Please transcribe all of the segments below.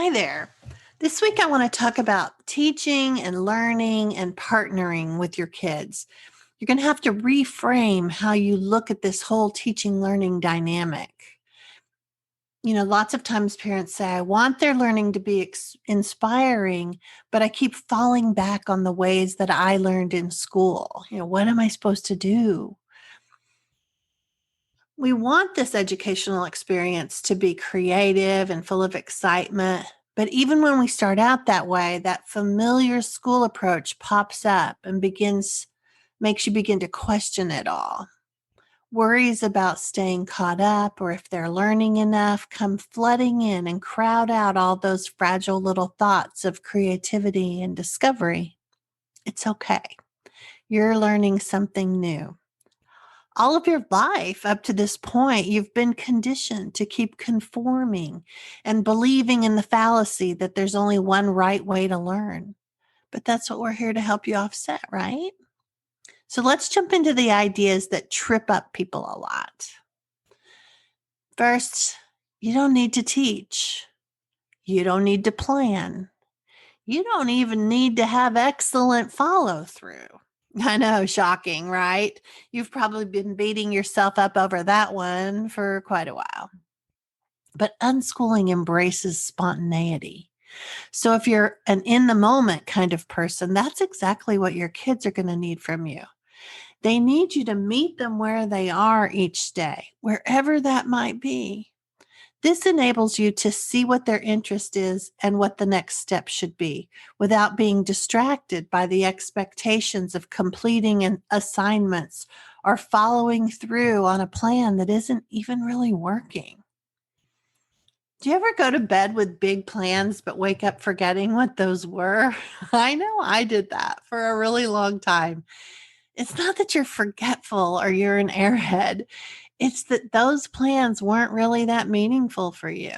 Hi there. This week, I want to talk about teaching and learning and partnering with your kids. You're going to have to reframe how you look at this whole teaching learning dynamic. Lots of times parents say, I want their learning to be inspiring, but I keep falling back on the ways that I learned in school. What am I supposed to do? We want this educational experience to be creative and full of excitement. But even when we start out that way, that familiar school approach pops up and makes you begin to question it all. Worries about staying caught up or if they're learning enough come flooding in and crowd out all those fragile little thoughts of creativity and discovery. It's okay. You're learning something new. All of your life up to this point, you've been conditioned to keep conforming and believing in the fallacy that there's only one right way to learn. But that's what we're here to help you offset, right? So let's jump into the ideas that trip up people a lot. First, you don't need to teach. You don't need to plan. You don't even need to have excellent follow through. I know, shocking, right? You've probably been beating yourself up over that one for quite a while. But unschooling embraces spontaneity. So if you're an in the moment kind of person, that's exactly what your kids are going to need from you. They need you to meet them where they are each day, wherever that might be. This enables you to see what their interest is and what the next step should be without being distracted by the expectations of completing assignments or following through on a plan that isn't even really working. Do you ever go to bed with big plans but wake up forgetting what those were? I know I did that for a really long time. It's not that you're forgetful or you're an airhead. It's that those plans weren't really that meaningful for you.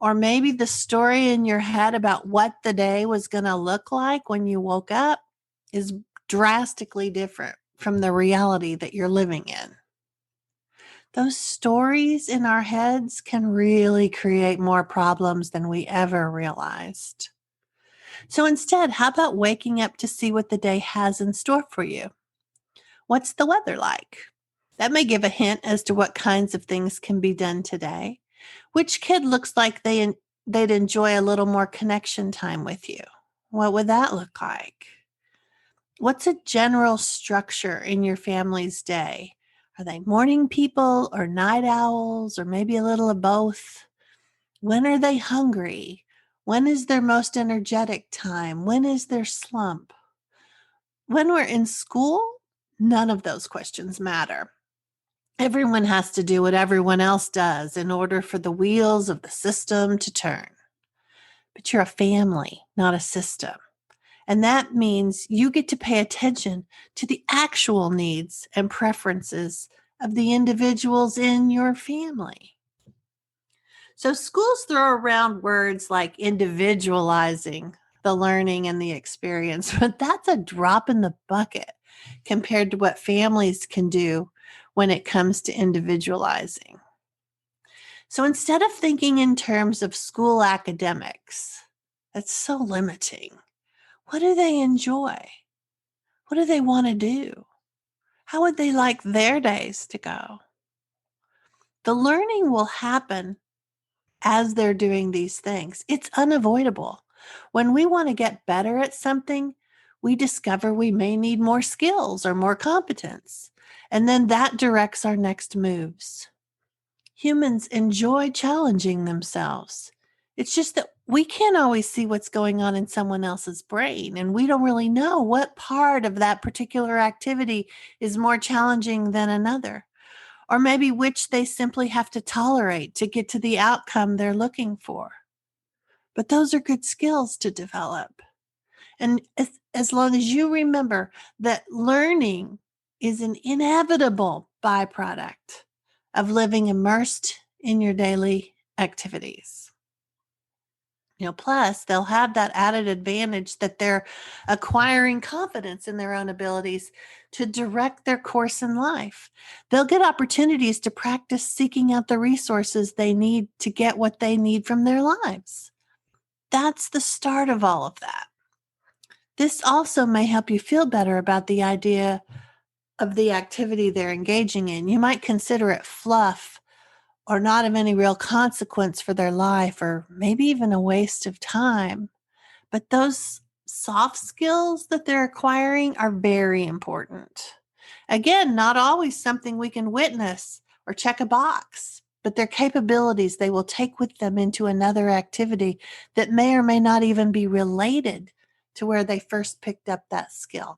Or maybe the story in your head about what the day was going to look like when you woke up is drastically different from the reality that you're living in. Those stories in our heads can really create more problems than we ever realized. So instead, how about waking up to see what the day has in store for you? What's the weather like? That may give a hint as to what kinds of things can be done today. Which kid looks like they'd enjoy a little more connection time with you? What would that look like? What's a general structure in your family's day? Are they morning people or night owls or maybe a little of both? When are they hungry? When is their most energetic time? When is their slump? When we're in school, none of those questions matter. Everyone has to do what everyone else does in order for the wheels of the system to turn. But you're a family, not a system. And that means you get to pay attention to the actual needs and preferences of the individuals in your family. So schools throw around words like individualizing the learning and the experience, but that's a drop in the bucket compared to what families can do when it comes to individualizing. So instead of thinking in terms of school academics, that's so limiting. What do they enjoy? What do they want to do? How would they like their days to go? The learning will happen as they're doing these things. It's unavoidable. When we want to get better at something, we discover we may need more skills or more competence. And then that directs our next moves. Humans enjoy challenging themselves. It's just that we can't always see what's going on in someone else's brain, and we don't really know what part of that particular activity is more challenging than another, or maybe which they simply have to tolerate to get to the outcome they're looking for. But those are good skills to develop. And as long as you remember that learning is an inevitable byproduct of living immersed in your daily activities. Plus they'll have that added advantage that they're acquiring confidence in their own abilities to direct their course in life. They'll get opportunities to practice seeking out the resources they need to get what they need from their lives. That's the start of all of that. This also may help you feel better about the idea of the activity they're engaging in. You might consider it fluff or not of any real consequence for their life, or maybe even a waste of time. But those soft skills that they're acquiring are very important. Again, not always something we can witness or check a box, but their capabilities they will take with them into another activity that may or may not even be related to where they first picked up that skill.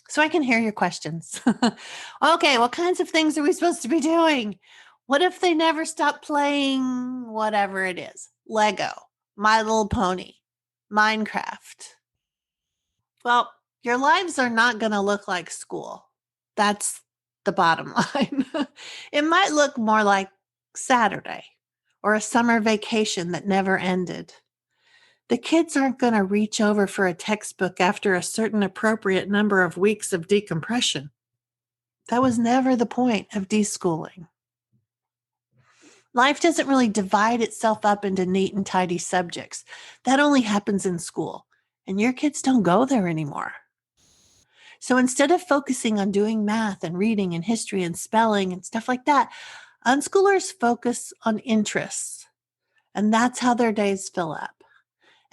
So I can hear your questions. Okay, what kinds of things are we supposed to be doing? What if they never stop playing whatever it is? Lego, My Little Pony, Minecraft. Well, your lives are not going to look like school. That's the bottom line. It might look more like Saturday or a summer vacation that never ended. The kids aren't going to reach over for a textbook after a certain appropriate number of weeks of decompression. That was never the point of deschooling. Life doesn't really divide itself up into neat and tidy subjects. That only happens in school, and your kids don't go there anymore. So instead of focusing on doing math and reading and history and spelling and stuff like that, unschoolers focus on interests, and that's how their days fill up.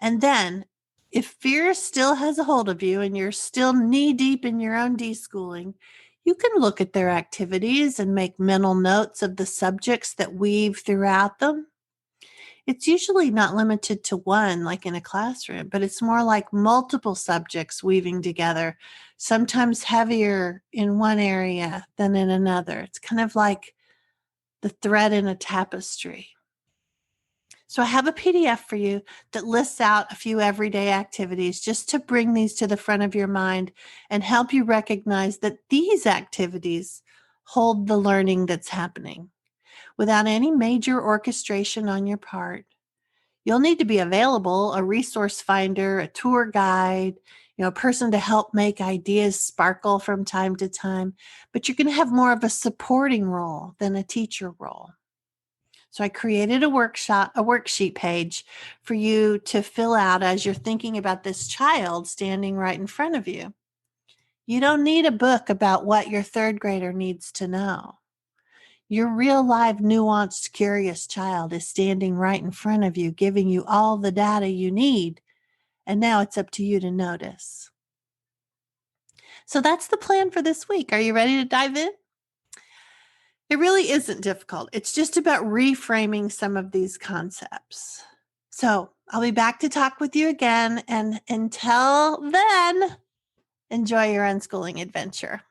And then, if fear still has a hold of you and you're still knee deep in your own deschooling, you can look at their activities and make mental notes of the subjects that weave throughout them. It's usually not limited to one, like in a classroom, but it's more like multiple subjects weaving together, sometimes heavier in one area than in another. It's kind of like the thread in a tapestry. So I have a PDF for you that lists out a few everyday activities just to bring these to the front of your mind and help you recognize that these activities hold the learning that's happening without any major orchestration on your part. You'll need to be available, a resource finder, a tour guide, a person to help make ideas sparkle from time to time, but you're going to have more of a supporting role than a teacher role. So I created a worksheet page for you to fill out as you're thinking about this child standing right in front of you. You don't need a book about what your third grader needs to know. Your real live, nuanced, curious child is standing right in front of you, giving you all the data you need. And now it's up to you to notice. So that's the plan for this week. Are you ready to dive in? It really isn't difficult. It's just about reframing some of these concepts. So I'll be back to talk with you again. And until then, enjoy your unschooling adventure.